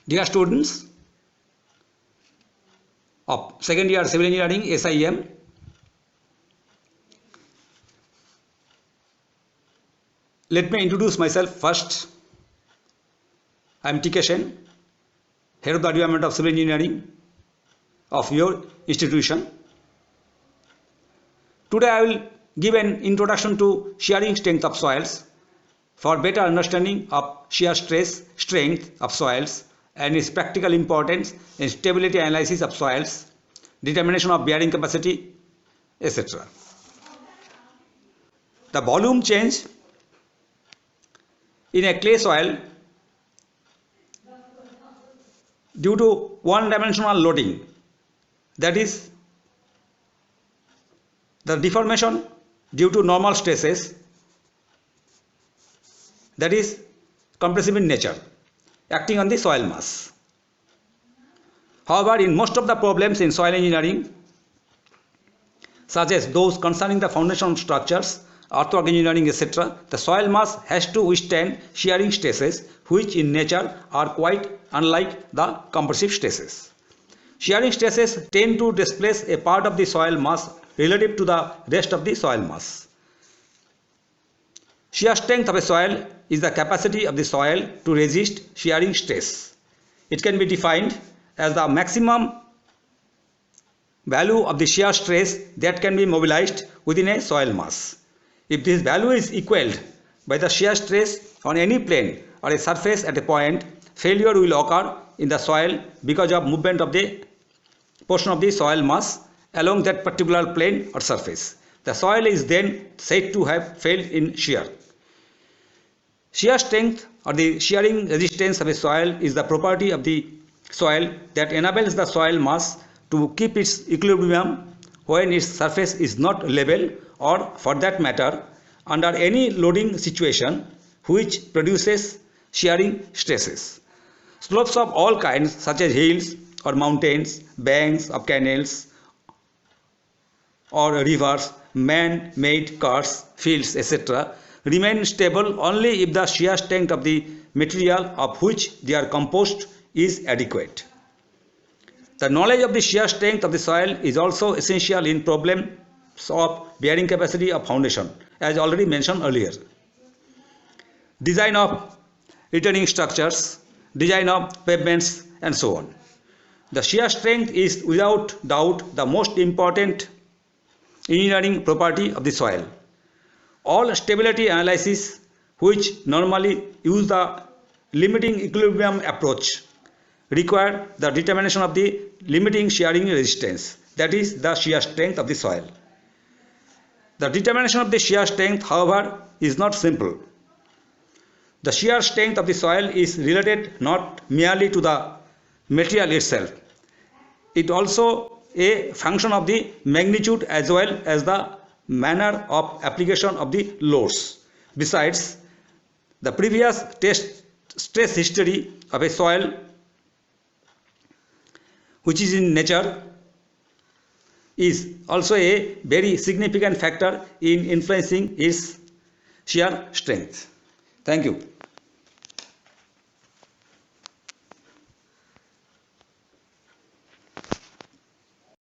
Dear students of second year civil engineering SIM, let me introduce myself first. I am TK Sen, Head of the Department of Civil Engineering of your institution. Today I will give an introduction to shearing strength of soils for better understanding of shear stress strength of soils and its practical importance in stability analysis of soils, determination of bearing capacity, etc. The volume change in a clay soil due to one-dimensional loading, that is the deformation due to normal stresses, that is compressive in nature, acting on the soil mass. However, in most of the problems in soil engineering, such as those concerning the foundation structures, earthwork engineering, etc., the soil mass has to withstand shearing stresses, which in nature are quite unlike the compressive stresses. Shearing stresses tend to displace a part of the soil mass relative to the rest of the soil mass. Shear strength of a soil is the capacity of the soil to resist shearing stress. It can be defined as the maximum value of the shear stress that can be mobilized within a soil mass. If this value is equaled by the shear stress on any plane or a surface at a point, failure will occur in the soil because of movement of the portion of the soil mass along that particular plane or surface. The soil is then said to have failed in shear. Shear strength or the shearing resistance of a soil is the property of the soil that enables the soil mass to keep its equilibrium when its surface is not level or, for that matter, under any loading situation which produces shearing stresses. Slopes of all kinds, such as hills or mountains, banks of canals or rivers, man-made curves, fields, etc., remain stable only if the shear strength of the material of which they are composed is adequate. The knowledge of the shear strength of the soil is also essential in problems of bearing capacity of foundation, as already mentioned earlier. Design of retaining structures, design of pavements, and so on. The shear strength is without doubt the most important engineering property of the soil. All stability analysis which normally use the limiting equilibrium approach require the determination of the limiting shearing resistance, that is the shear strength of the soil. The determination of the shear strength, however, is not simple. The shear strength of the soil is related not merely to the material itself. It also a function of the magnitude as well as the manner of application of the loads. Besides, the previous stress history of a soil which is in nature is also a very significant factor in influencing its shear strength. Thank you.